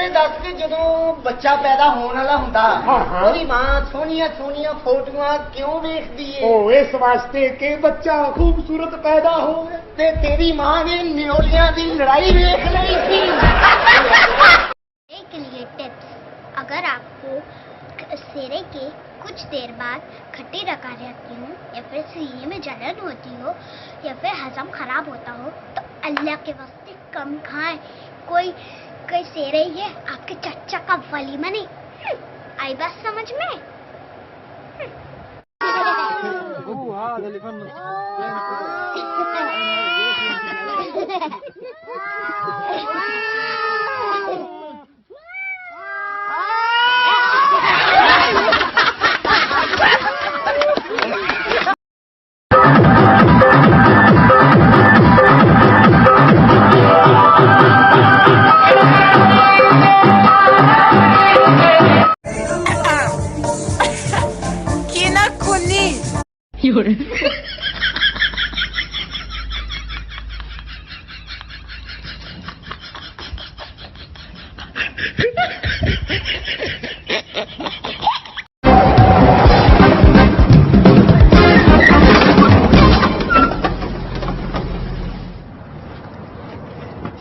ਇਹ ਦੱਸ ਕਿ ਜਦੋਂ ਬੱਚਾ ਪੈਦਾ ਹੋਣ ਵਾਲਾ ਹੁੰਦਾ ਉਹਦੀ ਮਾਂ ਸੋਹਣੀਆਂ ਸੋਹਣੀਆਂ ਫੋਟੋਆਂ ਕਿਉਂ ਵੇਖਦੀ ਏ? ਉਹ ਇਸ ਵਾਸਤੇ ਕਿ ਬੱਚਾ ਖੂਬਸੂਰਤ ਪੈਦਾ ਹੋਵੇ। ਤੇ ਤੇਰੀ ਮਾਂ ਨੇ ਨਿਓਲੀਆਂ ਦੀ ਲੜਾਈ ਵੇਖ ਲਈ ਸੀ। के लिए टिप्स, अगर आपको सेरे के कुछ देर बाद खट्टी डकार आती हो या फिर सीने में जलन होती हो या फिर हजम खराब होता हो तो अल्लाह के वास्ते कम खाएं। कोई सेरे ही है आपके चच्चा का वलीमा नहीं। आई बात समझ में?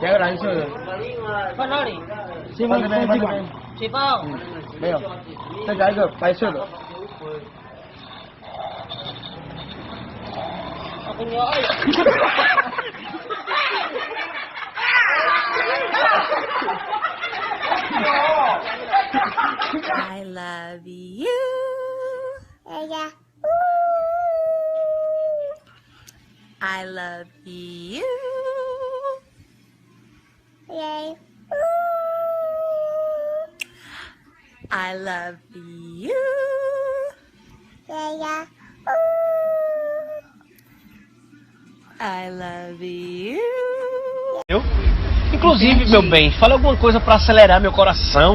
क्या कर रहा है? तो जाएगा पैसे दो. I love you. Yeah. I love you. Yay. I love you. Yeah. I love you. Inclusive, meu bem, fala alguma coisa pra acelerar meu coração.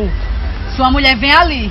Sua mulher vem ali.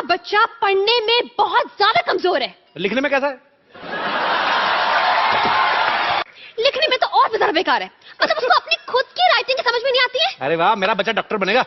बच्चा पढ़ने में बहुत ज्यादा कमजोर है। लिखने में कैसा है? लिखने में तो और भी ज्यादा बेकार है। मतलब उसको अपनी खुद की राइटिंग समझ में नहीं आती है। अरे वाह, मेरा बच्चा डॉक्टर बनेगा।